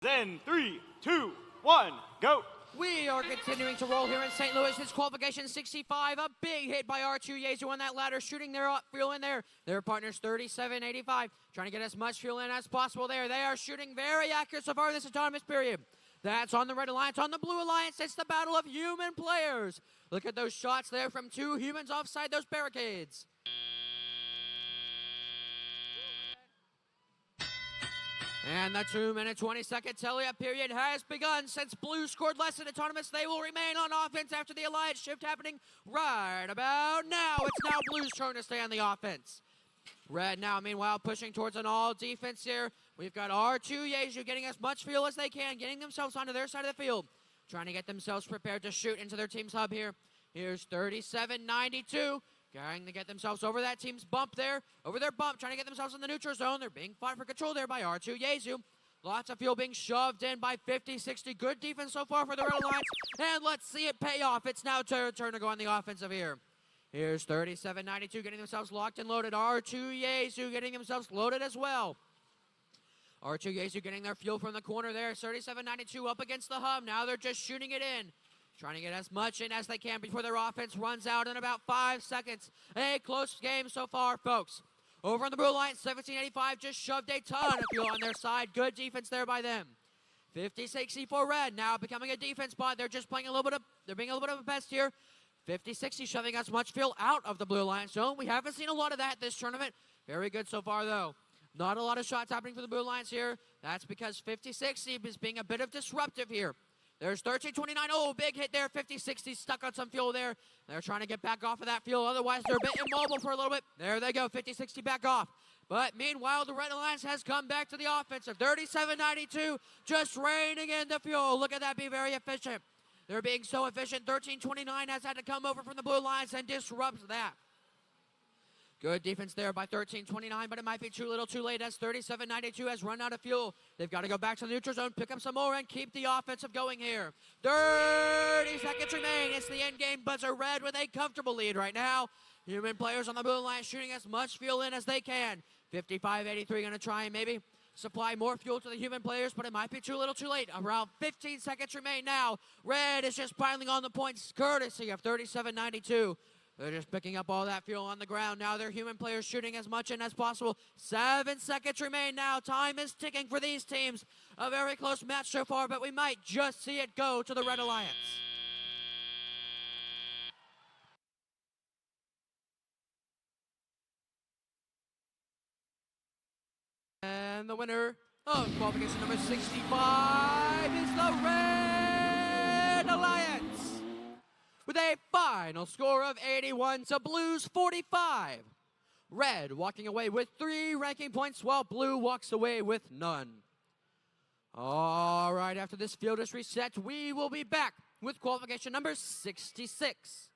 Then 3, 2, 1, go. We are continuing to roll here in St. Louis. It's qualification 65. A big hit by R2 Yezu on that ladder, shooting their fuel in there. Their partners 37.85, trying to get as much fuel in as possible there. They are shooting very accurate so far this autonomous period. That's on the red alliance. On the blue alliance, it's the battle of human players. Look at those shots there from two humans offside those barricades. And the 2-minute 20-second tally-up period has begun. Since blue scored less in autonomous, they will remain on offense after the alliance shift happening right about now. It's now blue's turn to stay on the offense. Red now, meanwhile, pushing towards an all-defense here. We've got R2 Yezu getting as much fuel as they can, getting themselves onto their side of the field, trying to get themselves prepared to shoot into their team's hub here. Here's 37.92. Trying to get themselves over that team's bump there, over their bump, trying to get themselves in the neutral zone. They're being fought for control there by R2 Yezu. Lots of fuel being shoved in by 50-60. Good defense so far for the Red Alliance. And let's see it pay off. It's now their turn to go on the offensive here. Here's 37.92 getting themselves locked and loaded. R2 Yezu getting themselves loaded as well. R2 Yezu getting their fuel from the corner there. 37.92 up against the hub. Now they're just shooting it in. Trying to get as much in as they can before their offense runs out in about 5 seconds. A close game so far, folks. Over on the blue line, 17.85 just shoved a ton of fuel on their side. Good defense there by them. 50-60 for red, now becoming a defense spot. They're just playing a little bit of, they're being a little bit of a pest here. 50-60 shoving as much fuel out of the blue line zone. We haven't seen a lot of that this tournament. Very good so far, though. Not a lot of shots happening for the blue lines here. That's because 50-60 is being a bit of disruptive here. There's 13.29. Oh, big hit there. 50-60 stuck on some fuel there. They're trying to get back off of that fuel. Otherwise, they're a bit immobile for a little bit. There they go. 50-60 back off. But meanwhile, the Red Alliance has come back to the offensive. 37.92 just raining in the fuel. Look at that be very efficient. They're being so efficient. 13.29 has had to come over from the blue lines and disrupts that. Good defense there by 13.29, but it might be too little too late as 37.92 has run out of fuel. They've got to go back to the neutral zone, pick up some more, and keep the offensive going here. 30 seconds remain. It's the end game buzzer. Red with a comfortable lead right now. Human players on the blue line shooting as much fuel in as they can. 55.83 going to try and maybe supply more fuel to the human players, but it might be too little too late. Around 15 seconds remain now. Red is just piling on the points courtesy of 37.92. They're just picking up all that fuel on the ground. Now their human players shooting as much in as possible. 7 seconds remain now. Time is ticking for these teams. A very close match so far, but we might just see it go to the Red Alliance. And the winner of qualification number 65 is the Red Alliance, with a final score of 81 to Blue's 45. Red walking away with 3 ranking points, while Blue walks away with none. All right, after this field is reset, we will be back with qualification number 66.